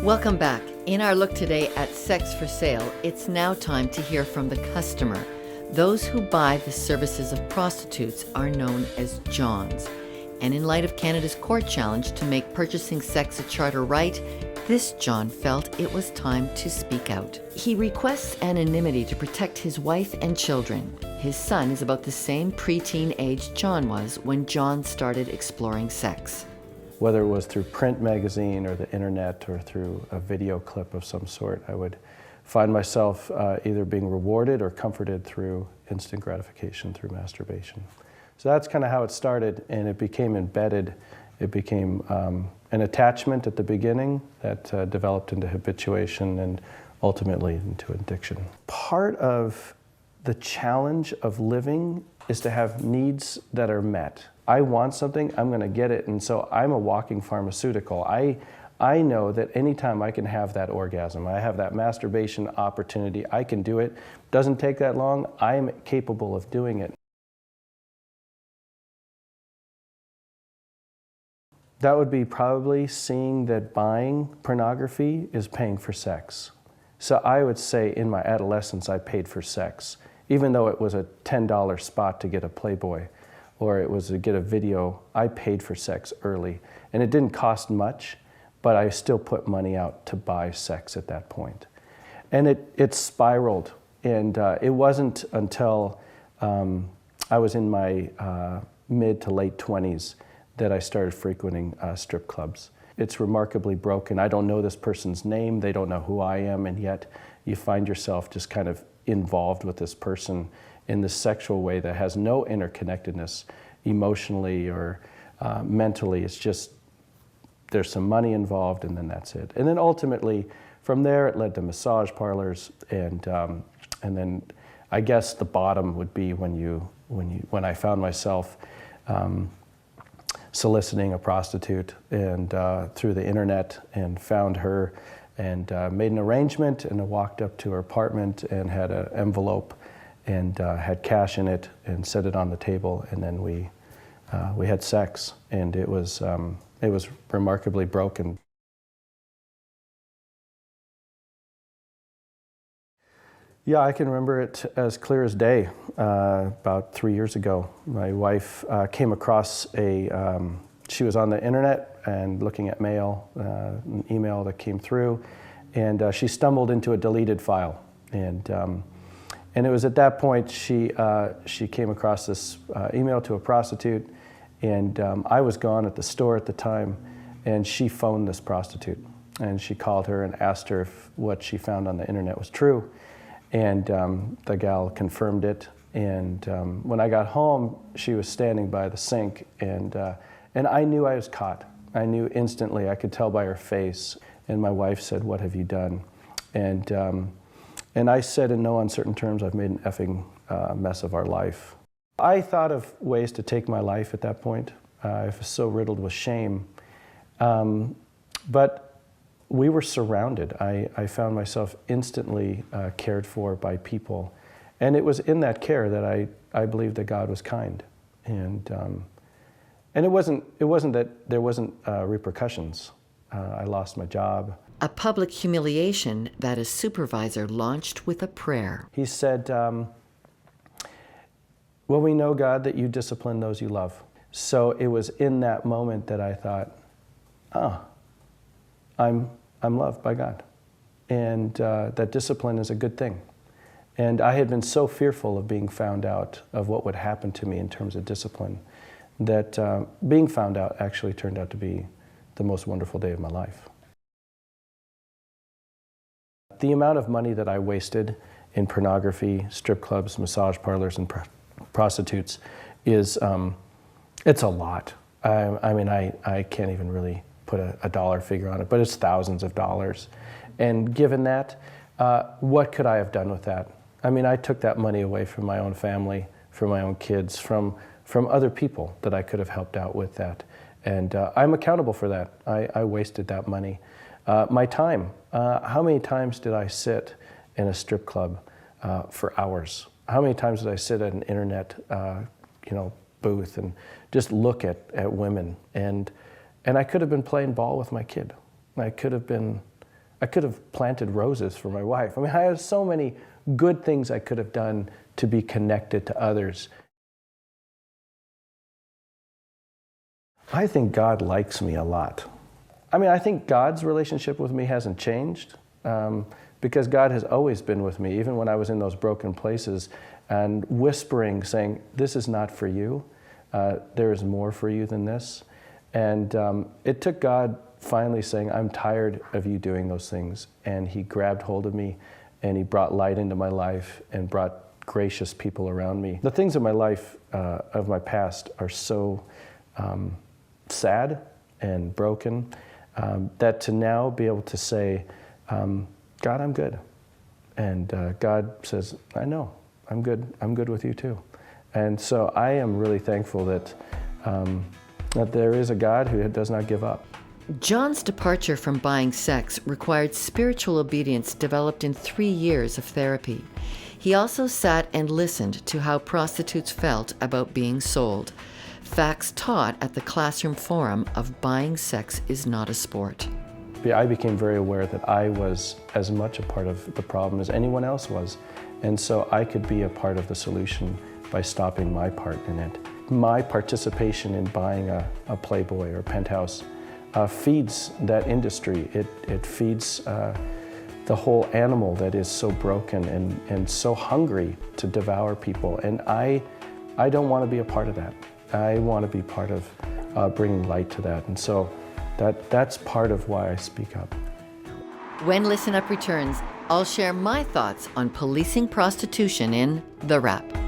Welcome back. In our look today at sex for sale, it's now time to hear from the customer. Those who buy the services of prostitutes are known as Johns. And in light of Canada's court challenge to make purchasing sex a charter right, this John felt it was time to speak out. He requests anonymity to protect his wife and children. His son is about the same preteen age John was when John started exploring sex. Whether it was through print magazine or the internet or through a video clip of some sort, I would find myself either being rewarded or comforted through instant gratification through masturbation. So that's kind of how it started, and it became embedded. It became an attachment at the beginning that developed into habituation and ultimately into addiction. Part of the challenge of living is to have needs that are met. I want something, I'm going to get it, and so I'm a walking pharmaceutical. I know that anytime I can have that orgasm, I have that masturbation opportunity, I can do it. Doesn't take that long, I'm capable of doing it. That would be probably seeing that buying pornography is paying for sex. So I would say in my adolescence I paid for sex, even though it was a $10 spot to get a Playboy, or it was to get a video. I paid for sex early. And it didn't cost much, but I still put money out to buy sex at that point. And it spiraled. And it wasn't until I was in my mid to late 20s that I started frequenting strip clubs. It's remarkably broken. I don't know this person's name, they don't know who I am, and yet you find yourself just kind of involved with this person in this sexual way that has no interconnectedness emotionally or mentally. It's just, there's some money involved and then that's it. And then ultimately, from there it led to massage parlors, and then I guess the bottom would be when I found myself soliciting a prostitute and through the internet, and found her and made an arrangement, and I walked up to her apartment and had an envelope and had cash in it and set it on the table, and then we had sex, and it was remarkably broken. Yeah, I can remember it as clear as day. About 3 years ago, my wife came across she was on the internet and looking at mail, an email that came through, and she stumbled into a deleted file. And it was at that point she came across this email to a prostitute, and I was gone at the store at the time, and she phoned this prostitute. And she called her and asked her if what she found on the internet was true. And the gal confirmed it. And when I got home, she was standing by the sink, and I knew I was caught. I knew instantly, I could tell by her face. And my wife said, "What have you done?" And I said in no uncertain terms, "I've made an effing mess of our life." I thought of ways to take my life at that point. I was so riddled with shame. But we were surrounded. I found myself instantly cared for by people. And it was in that care that I believed that God was kind. And it wasn't that there wasn't repercussions. I lost my job. A public humiliation that a supervisor launched with a prayer. He said, "Well, we know, God, that you discipline those you love." So it was in that moment that I thought, I'm loved by God. And that discipline is a good thing. And I had been so fearful of being found out, of what would happen to me in terms of discipline, that being found out actually turned out to be the most wonderful day of my life. The amount of money that I wasted in pornography, strip clubs, massage parlors, and prostitutes is, it's a lot. I mean, I can't even really put a dollar figure on it, but it's thousands of dollars. And given that, what could I have done with that? I mean, I took that money away from my own family, from my own kids, from other people that I could have helped out with that. And I'm accountable for that. I wasted that money. My time. How many times did I sit in a strip club for hours? How many times did I sit at an internet booth and just look at women? And I could have been playing ball with my kid. I could have been I could have planted roses for my wife. I mean, I have so many good things I could have done to be connected to others. I think God likes me a lot. I mean, I think God's relationship with me hasn't changed because God has always been with me, even when I was in those broken places and whispering, saying, this is not for you. There is more for you than this. And it took God finally saying, I'm tired of you doing those things. And he grabbed hold of me and he brought light into my life and brought gracious people around me. The things in my life of my past are so sad and broken that to now be able to say, God, I'm good. And God says, I know, I'm good with you too. And so I am really thankful that, that there is a God who does not give up. John's departure from buying sex required spiritual obedience developed in 3 years of therapy. He also sat and listened to how prostitutes felt about being sold. Facts taught at the classroom forum of buying sex is not a sport. I became very aware that I was as much a part of the problem as anyone else was. And so I could be a part of the solution by stopping my part in it. My participation in buying a Playboy or a Penthouse feeds that industry. It feeds the whole animal that is so broken and so hungry to devour people. And I don't want to be a part of that. I want to be part of bringing light to that. And so that's part of why I speak up. When Listen Up returns, I'll share my thoughts on policing prostitution in The Wrap.